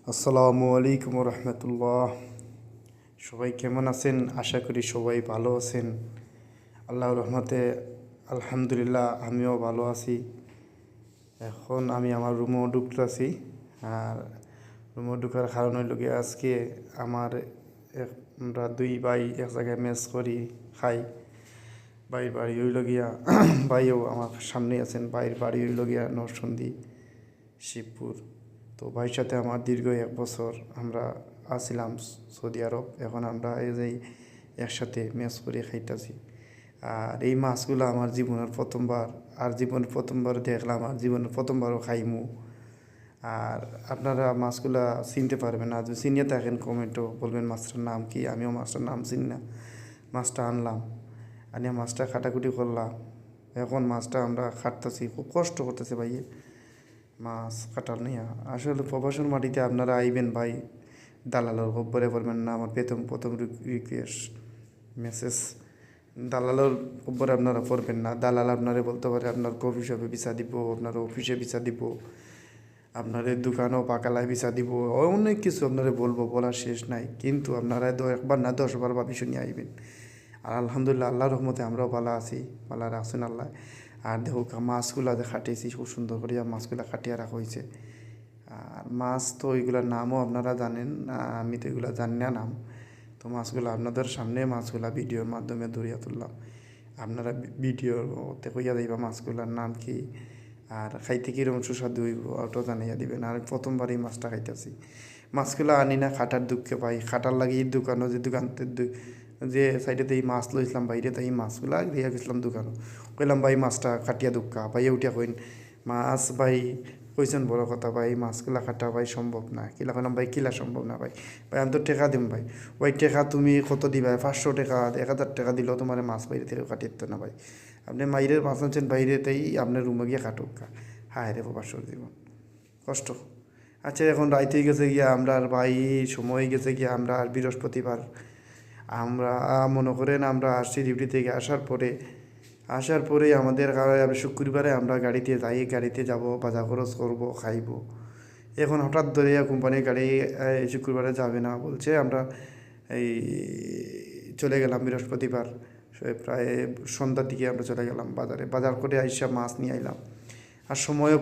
আসসালামু আলাইকুম রহমতুল্লাহ। সবাই কেমন আছেন? আশা করি সবাই ভালো আছেন। আল্লাহর রহমতে আলহামদুলিল্লাহ আমিও ভালো আছি। এখন আমি আমার রুমও ঢুকতেছি। আর রুমও ঢুকার কারণ হইল গিয়ে আজকে আমার আমরা দুই ভাই এক জায়গায় মেস করি খাই। ভাইয়ের বাড়ি হইল গিয়া ভাইও আমার সামনে আছেন। ভাইয়ের বাড়ি হইল গিয়া নরসিংদী শিবপুর। তো ভাইয়ের সাথে আমার দীর্ঘ 1 বছর আমরা আসছিলাম সৌদি আরব। এখন আমরা এই যে একসাথে মেস করে খাইতেছি। আর এই মাছগুলো আমার জীবনের প্রথমবার, আর জীবনের প্রথমবার দেখলাম, আর জীবনের প্রথমবারও খাইমু। আর আপনারা মাছগুলা চিনতে পারবেন না, যদি চিনিয়ে থাকেন কমেন্টও বলবেন মাছটার নাম কি। আমিও মাছটার নাম চিনি না। মাছটা আনলাম, আনিয়ে মাছটা কাটাকুটি করলাম। এখন মাছটা আমরা কাটতেছি, খুব কষ্ট করতেছে ভাইয়ে মাছ কাটার নিয়ে। আসলে প্রবাসন মাটিতে আপনারা আইবেন ভাই, দালালের খবরে পড়বেন না। আমার প্রথম রিকোয়েস্ট মেসেজ, দালালের খবরে আপনারা পড়বেন না। দালাল আপনারে বলতে পারে আপনার কফি শপে ভিসা দিব, আপনার অফিসে ভিসা দিব, আপনার দোকানও পাকালায় ভিসা দিব, অনেক কিছু আপনারা বলবো, বলার শেষ নাই। কিন্তু আপনারা একবার না 10বার ভাবি শুনিয়ে আইবেন। আর আলহামদুলিল্লাহ আল্লাহর রহমতে আমরাও ভালো আছি, ভালো রাখছেন আল্লাহ। আর দেখো মাছগুলা খাটিয়েছি খুব সুন্দর করে, মাছগুলা কাটিয়ে রাখা হয়েছে। আর মাছ তো ওইগুলোর নামও আপনারা জানেন, আমি তো এগুলো জানি না নাম। তো মাছগুলো আপনাদের সামনে মাছগুলা ভিডিওর মাধ্যমে ধরিয়া তুললাম। আপনারা ভিডিওতে কইয়া দিবা মাছগুলার নাম কি আর খাইতে কীরকম সুস্বাদু হইব ওটাও জানাইয়া দিবেন। আর প্রথমবার এই মাছটা খাইতেছি। মাছগুলো আনি না খাটার দুঃখে পাই, খাটার লাগে এই দোকানও যে যে সাইডেতে এই মাছ লইছিলাম বাইরে, তাই এই মাছগুলা দিয়া গেছিলাম দোকানও। কইলাম ভাই মাছটা কাটিয়া দুঃখা, ভাইয়া উঠিয়া কইন মাছ ভাই কইছেন বড় কথা ভাই, মাছগুলা কাটা ভাই সম্ভব না। কিলা কইলাম ভাই কিলা সম্ভব না ভাই, ভাই আমি তো টেকা দিম ভাই। ওই টেকা তুমি কত দিবা? 500 টাকা 1000 টাকা দিলেও তোমার মাছ বাইরে থেকে কাটিয়ে দিত না ভাই। আপনি মাইরের মাছ আনছেন বাইরে, তাই আপনার রুমে গিয়ে কাটুক। হায় রে প্রবাসর জীবন, কষ্ট। আচ্ছা এখন রাইতে গেছে গিয়া আমরা আর ভাই, সময় গেছে গিয়া আমরা আর বৃহস্পতিবার আমরা মনে করেন আমরা আসছি ডিউটি থেকে আসার পরে আমাদের শুক্রবারে আমরা গাড়িতে যাই, গাড়িতে যাব, বাজার খরচ করবো, খাইবো। এখন হঠাৎ ধরে কোম্পানির গাড়ি শুক্রবারে যাবে না বলছে। আমরা এই চলে গেলাম বৃহস্পতিবার প্রায় সন্ধ্যার দিকে আমরা চলে গেলাম বাজারে, বাজার করে আইসা মাছ নিয়ে আইলাম। আর সময়ও